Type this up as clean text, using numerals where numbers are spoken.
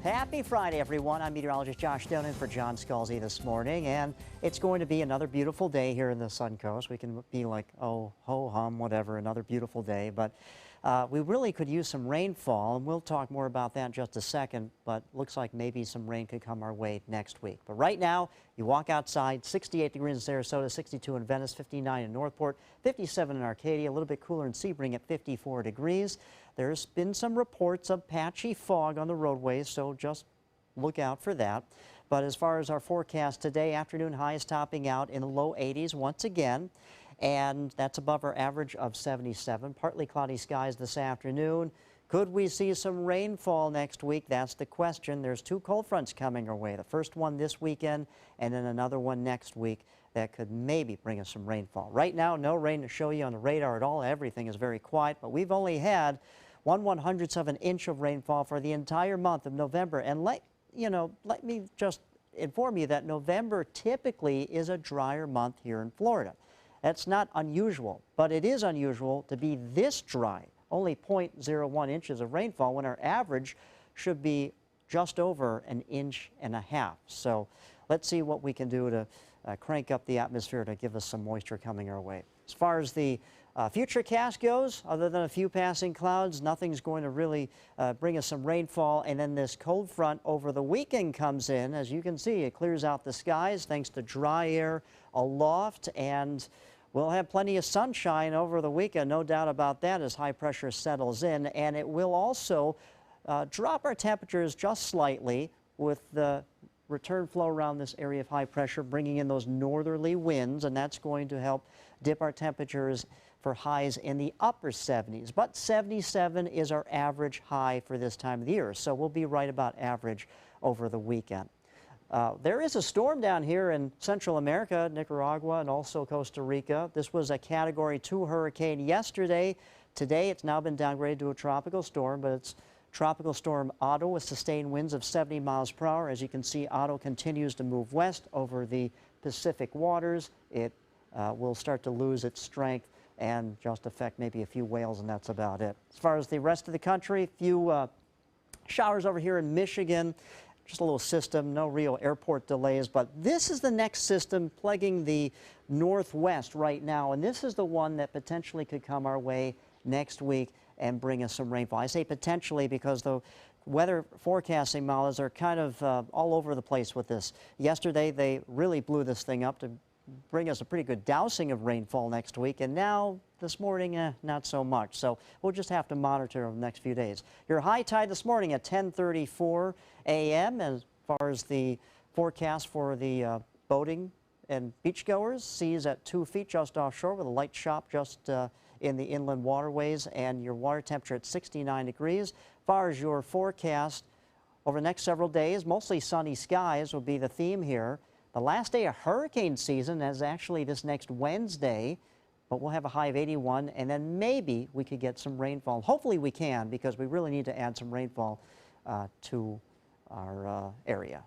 Happy Friday, everyone. I'm meteorologist Josh Stone in for John Scalzi this morning, and it's going to be another beautiful day here in the Suncoast. We can be like, oh, ho-hum, whatever, another beautiful day, but we really could use some rainfall, and we'll talk more about that in just a second, but looks like maybe some rain could come our way next week. But right now, you walk outside, 68 degrees in Sarasota, 62 in Venice, 59 in Northport, 57 in Arcadia, a little bit cooler in Sebring at 54 degrees. There's been some reports of patchy fog on the roadways, so just look out for that. But as far as our forecast today, afternoon highs topping out in the low 80s once again, and that's above our average of 77. Partly cloudy skies this afternoon. Could we see some rainfall next week? That's the question. There's two cold fronts coming our way. The first one this weekend and then another one next week that could maybe bring us some rainfall. Right now, no rain to show you on the radar at all. Everything is very quiet, but we've only had 1/100th of an inch of rainfall for the entire month of November. And let me just inform you that November typically is a drier month here in Florida. That's not unusual, but it is unusual to be this dry, only 0.01 inches of rainfall when our average should be just over 1.5 inches. So let's see what we can do to crank up the atmosphere to give us some moisture coming our way. As far as the futurecast goes, other than a few passing clouds, nothing's going to really bring us some rainfall. And then this cold front over the weekend comes in. As you can see, it clears out the skies thanks to dry air aloft, and we'll have plenty of sunshine over the weekend, no doubt about that, as high pressure settles in. And it will also drop our temperatures just slightly with the return flow around this area of high pressure, bringing in those northerly winds, and that's going to help dip our temperatures for highs in the upper 70s. But 77 is our average high for this time of the year, so we'll be right about average over the weekend. There is a storm down here in Central America, Nicaragua, and also Costa Rica. This was a Category 2 hurricane yesterday. Today, it's now been downgraded to a tropical storm, but it's Tropical Storm Otto with sustained winds of 70 miles per hour. As you can see, Otto continues to move west over the Pacific waters. It will start to lose its strength and just affect maybe a few whales, and that's about it. As far as the rest of the country, a few showers over here in Michigan. Just a little system, no real airport delays, but this is the next system plaguing the northwest right now, and this is the one that potentially could come our way next week and bring us some rainfall. I say potentially because the weather forecasting models are kind of all over the place with this. Yesterday, they really blew this thing up to bring us a pretty good dousing of rainfall next week, and now this morning, not so much. So we'll just have to monitor over the next few days. Your high tide this morning at 10:34 a.m. As far as the forecast for the boating and beachgoers, seas at 2 feet just offshore with a light chop just in the inland waterways, and your water temperature at 69 degrees. As far as your forecast over the next several days, mostly sunny skies will be the theme here. The last day of hurricane season is actually this next Wednesday, but we'll have a high of 81, and then maybe we could get some rainfall. Hopefully we can, because we really need to add some rainfall to our area.